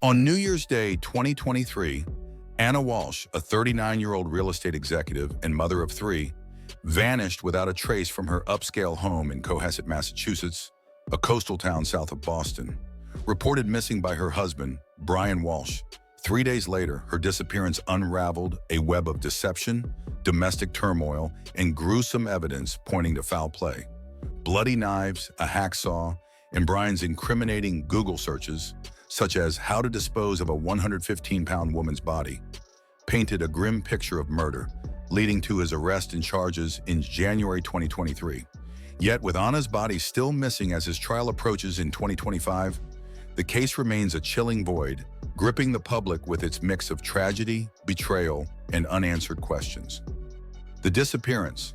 On New Year's Day 2023, Ana Walshe, a 39-year-old real estate executive and mother of three, vanished without a trace from her upscale home in Cohasset, Massachusetts, a coastal town south of Boston. Reported missing by her husband, Brian Walshe. 3 days later, her disappearance unraveled a web of deception, domestic turmoil, and gruesome evidence pointing to foul play. Bloody knives, a hacksaw, and Brian's incriminating Google searches, such as how to dispose of a 115-pound woman's body, painted a grim picture of murder, leading to his arrest and charges in January 2023. Yet, with Ana's body still missing as his trial approaches in 2025, the case remains a chilling void, gripping the public with its mix of tragedy, betrayal, and unanswered questions. The disappearance.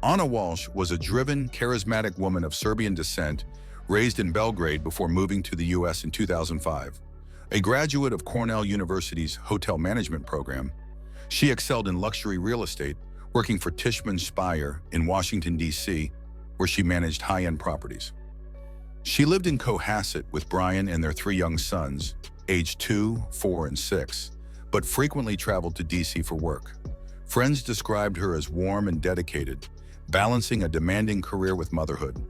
Ana Walshe was a driven, charismatic woman of Serbian descent, raised in Belgrade before moving to the U.S. in 2005. A graduate of Cornell University's hotel management program, she excelled in luxury real estate, working for Tishman Speyer in Washington, D.C., where she managed high-end properties. She lived in Cohasset with Brian and their three young sons, aged 2, 4, and 6, but frequently traveled to D.C. for work. Friends described her as warm and dedicated, balancing a demanding career with motherhood,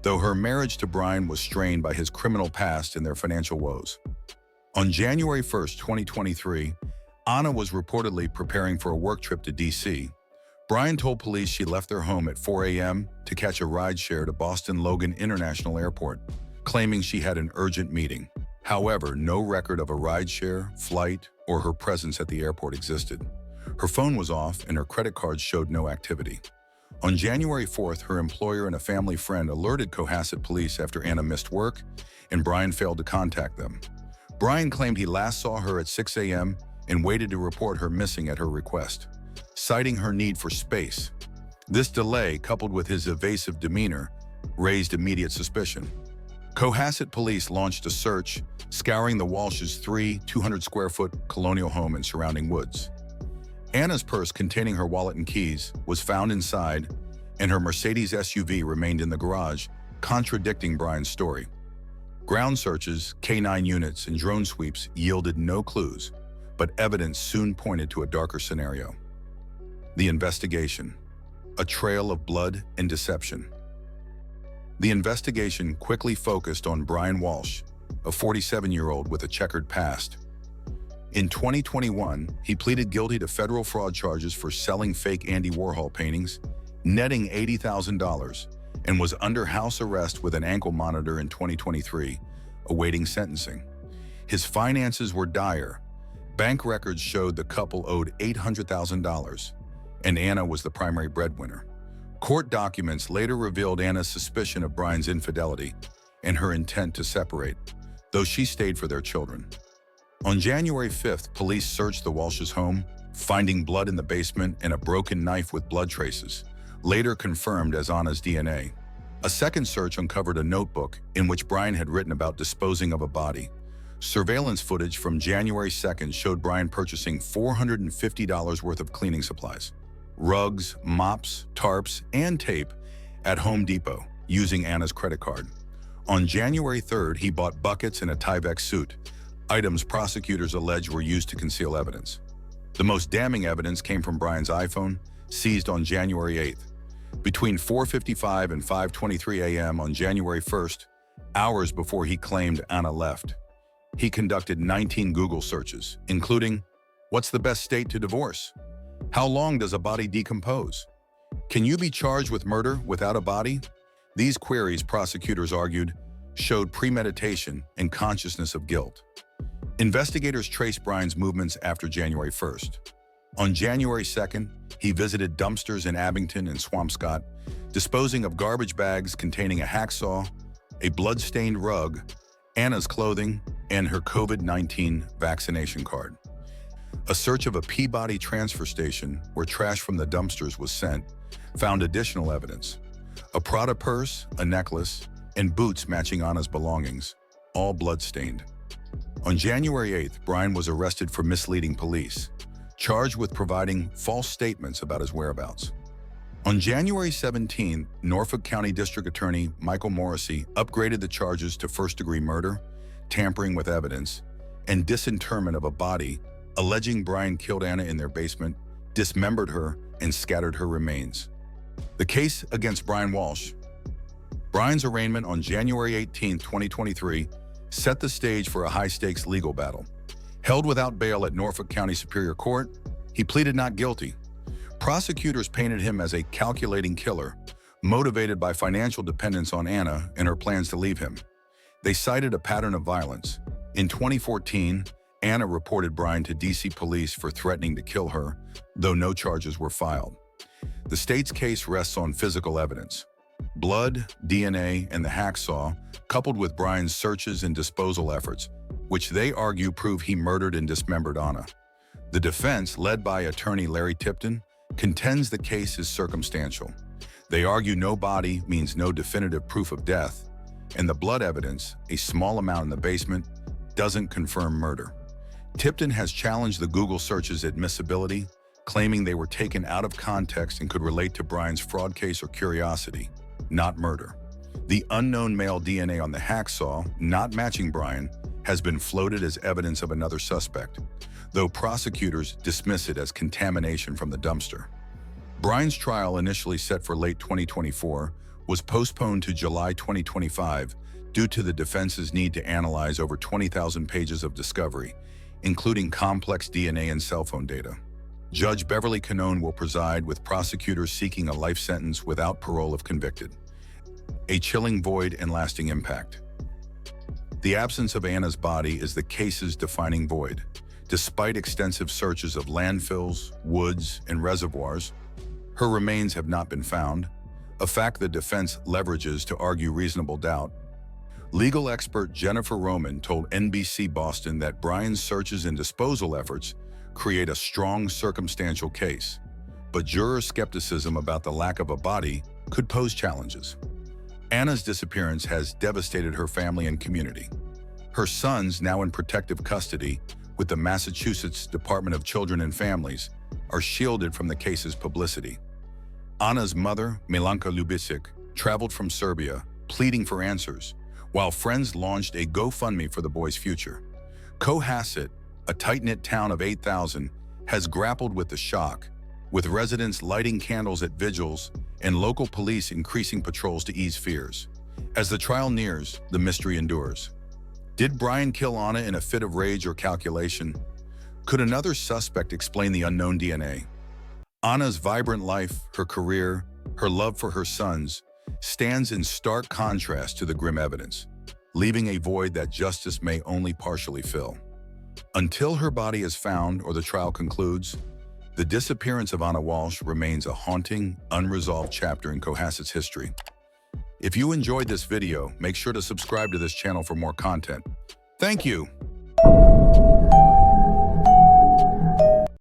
though her marriage to Brian was strained by his criminal past and their financial woes. On January 1, 2023, Ana was reportedly preparing for a work trip to D.C. Brian told police she left their home at 4 a.m. to catch a rideshare to Boston Logan International Airport, claiming she had an urgent meeting. However, no record of a rideshare, flight, or her presence at the airport existed. Her phone was off and her credit cards showed no activity. On January 4th, her employer and a family friend alerted Cohasset police after Ana missed work and Brian failed to contact them. Brian claimed he last saw her at 6 a.m. and waited to report her missing at her request, citing her need for space. This delay, coupled with his evasive demeanor, raised immediate suspicion. Cohasset police launched a search, scouring the Walshes' 200-square-foot colonial home and surrounding woods. Ana's purse containing her wallet and keys was found inside, and her Mercedes SUV remained in the garage, contradicting Brian's story. Ground searches, K9 units, and drone sweeps yielded no clues, but evidence soon pointed to a darker scenario. The investigation. A trail of blood and deception. The investigation quickly focused on Brian Walshe, a 47-year-old with a checkered past. In 2021, he pleaded guilty to federal fraud charges for selling fake Andy Warhol paintings, netting $80,000, and was under house arrest with an ankle monitor in 2023, awaiting sentencing. His finances were dire. Bank records showed the couple owed $800,000, and Ana was the primary breadwinner. Court documents later revealed Ana's suspicion of Brian's infidelity and her intent to separate, though she stayed for their children. On January 5th, police searched the Walshes' home, finding blood in the basement and a broken knife with blood traces, later confirmed as Ana's DNA. A second search uncovered a notebook in which Brian had written about disposing of a body. Surveillance footage from January 2nd showed Brian purchasing $450 worth of cleaning supplies, rugs, mops, tarps, and tape at Home Depot using Ana's credit card. On January 3rd, he bought buckets and a Tyvek suit, items prosecutors allege were used to conceal evidence. The most damning evidence came from Brian's iPhone, seized on January 8th. Between 4:55 and 5:23 a.m. on January 1st, hours before he claimed Ana left, he conducted 19 Google searches, including, "What's the best state to divorce? How long does a body decompose? Can you be charged with murder without a body?" These queries, prosecutors argued, showed premeditation and consciousness of guilt. Investigators traced Brian's movements after January 1st. On January 2nd, he visited dumpsters in Abington and Swampscott, disposing of garbage bags containing a hacksaw, a blood-stained rug, Ana's clothing, and her COVID-19 vaccination card. A search of a Peabody transfer station, where trash from the dumpsters was sent, found additional evidence: a Prada purse, a necklace, and boots matching Ana's belongings, all blood-stained. On January 8th, Brian was arrested for misleading police, charged with providing false statements about his whereabouts. On January 17, Norfolk County District Attorney Michael Morrissey upgraded the charges to first-degree murder, tampering with evidence, and disinterment of a body, alleging Brian killed Ana in their basement, dismembered her, and scattered her remains. The case against Brian Walshe. Brian's arraignment on January 18, 2023, set the stage for a high-stakes legal battle. Held without bail at Norfolk County Superior Court, he pleaded not guilty. Prosecutors painted him as a calculating killer, motivated by financial dependence on Ana and her plans to leave him. They cited a pattern of violence. In 2014, Ana reported Brian to DC police for threatening to kill her, though no charges were filed. The state's case rests on physical evidence. Blood, DNA, and the hacksaw, coupled with Brian's searches and disposal efforts, which they argue prove he murdered and dismembered Ana. The defense, led by attorney Larry Tipton, contends the case is circumstantial. They argue no body means no definitive proof of death, and the blood evidence, a small amount in the basement, doesn't confirm murder. Tipton has challenged the Google searches' admissibility, claiming they were taken out of context and could relate to Brian's fraud case or curiosity, not murder. The unknown male DNA on the hacksaw, not matching Brian, has been floated as evidence of another suspect, though prosecutors dismiss it as contamination from the dumpster. Brian's trial, initially set for late 2024, was postponed to July 2025 due to the defense's need to analyze over 20,000 pages of discovery, including complex DNA and cell phone data. Judge Beverly Canone will preside, with prosecutors seeking a life sentence without parole if convicted. A chilling void and lasting impact. The absence of Ana's body is the case's defining void. Despite extensive searches of landfills, woods, and reservoirs, her remains have not been found, a fact the defense leverages to argue reasonable doubt. Legal expert Jennifer Roman told NBC Boston that Brian's searches and disposal efforts create a strong circumstantial case, but juror skepticism about the lack of a body could pose challenges. Ana's disappearance has devastated her family and community. Her sons, now in protective custody with the Massachusetts Department of Children and Families, are shielded from the case's publicity. Ana's mother, Milanka Lubisic, traveled from Serbia, pleading for answers, while friends launched a GoFundMe for the boy's future. Cohasset, a tight-knit town of 8,000, has grappled with the shock, with residents lighting candles at vigils and local police increasing patrols to ease fears. As the trial nears, the mystery endures. Did Brian kill Ana in a fit of rage or calculation? Could another suspect explain the unknown DNA? Ana's vibrant life, her career, her love for her sons, stands in stark contrast to the grim evidence, leaving a void that justice may only partially fill. Until her body is found or the trial concludes, the disappearance of Ana Walshe remains a haunting, unresolved chapter in Cohasset's history. If you enjoyed this video, make sure to subscribe to this channel for more content. Thank you.